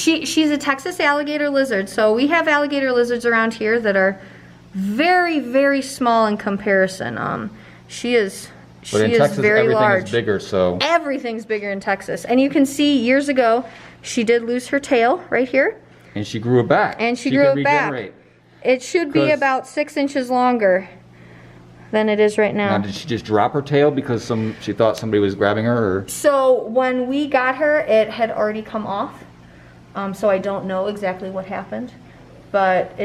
She's a Texas alligator lizard. So we have alligator lizards around here that are very, very small in comparison. She is very large. Everything is bigger, so everything's bigger in Texas. And you can see years ago she did lose her tail right here. And she grew it back. And she grew it back. It should be about 6 inches longer than it is right now. Now, did she just drop her tail because she thought somebody was grabbing her? Or? So when we got her, it had already come off. So I don't know exactly what happened, but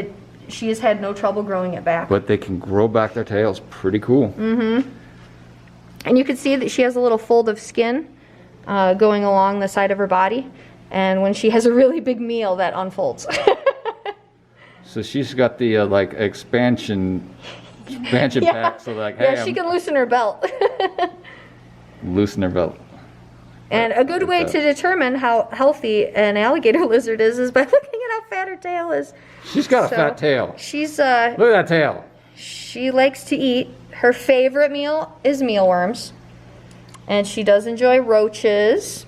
she has had no trouble growing it back. But they can grow back their tails. Pretty cool. Mm-hmm. And you can see that she has a little fold of skin going along the side of her body. And when she has a really big meal, that unfolds. So she's got the like expansion pack. So like, hey, yeah, she can loosen her belt. Loosen her belt. And a good way to determine how healthy an alligator lizard is by looking at how fat her tail is. She's got a fat tail. She's look at that tail. She likes to eat. Her favorite meal is mealworms, and she does enjoy roaches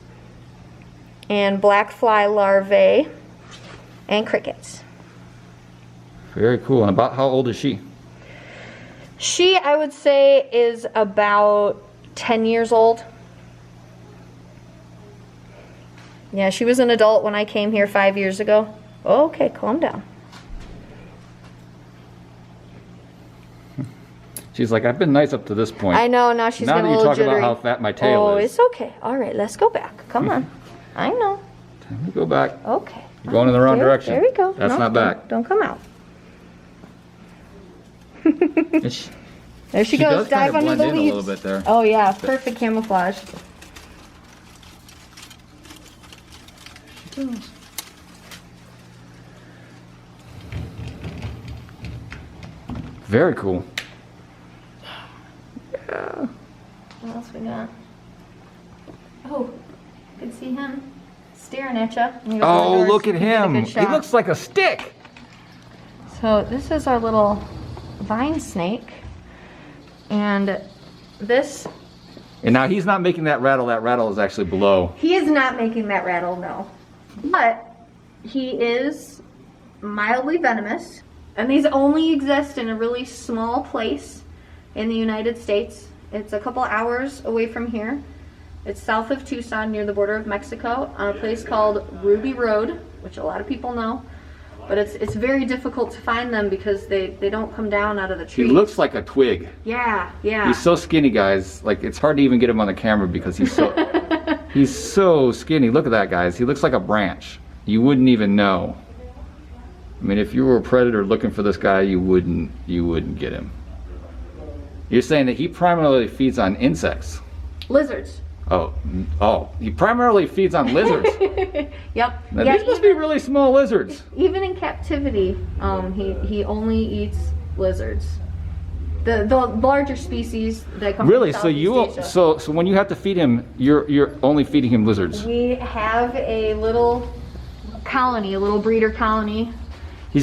and black fly larvae and crickets. Very cool. And about how old is she? She, I would say, is about 10 years old. Yeah, she was an adult when I came here 5 years ago. Okay, calm down. She's like, I've been nice up to this point. I know, now she's getting a little jittery. Now that you talk about how fat my tail is. Oh, it's okay. All right, let's go back. Come on. I know. Time to go back. Okay. You're going in the wrong direction. There we go. That's not back. Don't come out. There she goes. Dive under the leaves. A little bit there. Oh yeah, perfect camouflage. She goes. Very cool. Yeah. What else we got? Oh, you can see him staring at you. Oh, look at him. He looks like a stick. So this is our little vine snake. And this... And now he's not making that rattle. That rattle is actually below. He is not making that rattle, no. But he is mildly venomous. And these only exist in a really small place in the United States. It's a couple hours away from here. It's south of Tucson near the border of Mexico on a place called Ruby Road, which a lot of people know. But it's very difficult to find them because they don't come down out of the trees. He looks like a twig. Yeah, yeah. He's so skinny, guys. Like, it's hard to even get him on the camera because he's so skinny. Look at that, guys. He looks like a branch. You wouldn't even know. I mean, if you were a predator looking for this guy, you wouldn't get him. You're saying that he primarily feeds on insects. Lizards. Oh, he primarily feeds on lizards. Yep. Now, these must be really small lizards. Even in captivity, he only eats lizards. The larger species that come really? from So so when you have to feed him, you're only feeding him lizards. We have a little colony, a little breeder colony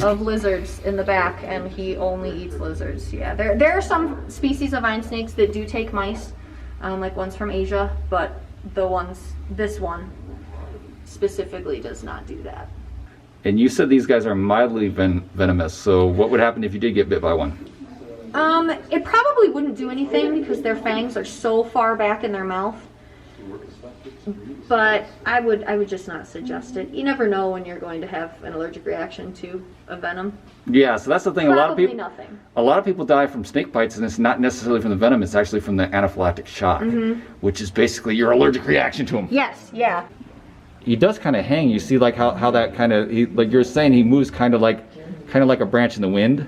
of lizards in the back, and he only eats lizards. Yeah, there are some species of vine snakes that do take mice, like ones from Asia, but this one specifically does not do that. And you said these guys are mildly venomous, so what would happen if you did get bit by one? It probably wouldn't do anything because their fangs are so far back in their mouth. But I would just not suggest it. You never know when you're going to have an allergic reaction to a venom. Yeah, so that's the thing. Probably nothing. A lot of people die from snake bites, and it's not necessarily from the venom. It's actually from the anaphylactic shock, which is basically your allergic reaction to them. Yes, yeah. He does kind of hang. You see, like how that kind of, like you're saying, he moves kind of like a branch in the wind.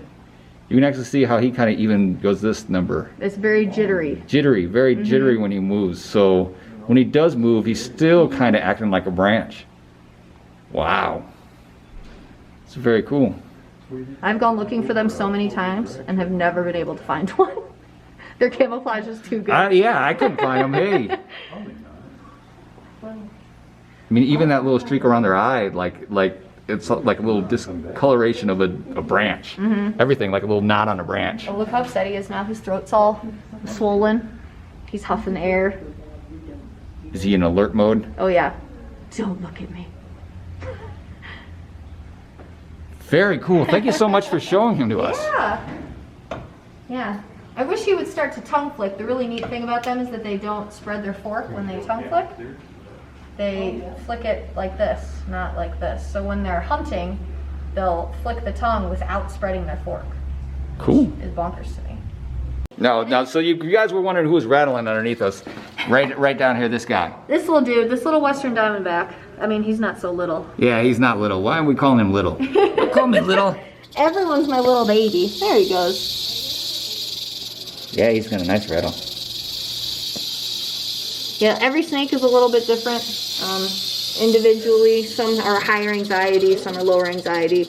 You can actually see how he kind of even goes this number. It's very jittery. Jittery, very jittery when he moves. So when he does move, he's still kind of acting like a branch. Wow. It's very cool. I've gone looking for them so many times and have never been able to find one. Their camouflage is too good. Yeah, I couldn't find them. Hey. I mean, even that little streak around their eye, like it's like a little discoloration of a branch. Everything, like a little knot on a branch. Oh, look how upset he is now. His throat's all swollen. He's huffing air. Is he in alert mode? Oh yeah. Don't look at me. Very cool. Thank you so much for showing him to us. Yeah. Yeah. I wish he would start to tongue flick. The really neat thing about them is that they don't spread their fork when they tongue flick. They flick it like this, not like this. So when they're hunting, they'll flick the tongue without spreading their fork. Cool. Which is bonkers to me. No, so you guys were wondering who was rattling underneath us. Right down here, this guy. This little dude, this little Western Diamondback. I mean, he's not so little. Yeah, he's not little. Why are we calling him little? Call me little. Everyone's my little baby. There he goes. Yeah, he's got a nice rattle. Yeah, every snake is a little bit different. Individually, some are higher anxiety, some are lower anxiety.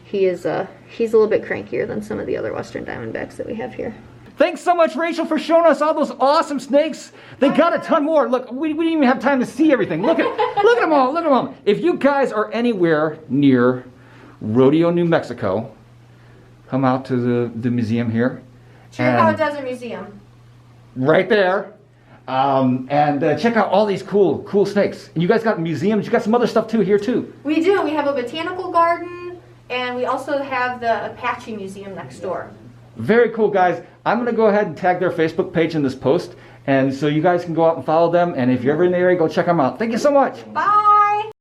He's a little bit crankier than some of the other Western Diamondbacks that we have here. Thanks so much, Rachel, for showing us all those awesome snakes. They got a ton more. Look, we didn't even have time to see everything. Look at them all. Look at them all. If you guys are anywhere near Rodeo, New Mexico, come out to the museum here. Chiricahua Desert Museum. Right there. And check out all these cool snakes. And you guys got museums. You got some other stuff too here too. We do. We have a botanical garden, and we also have the Apache Museum next door. Very cool, guys. I'm going to go ahead and tag their Facebook page in this post. And so you guys can go out and follow them. And if you're ever in the area, go check them out. Thank you so much. Bye.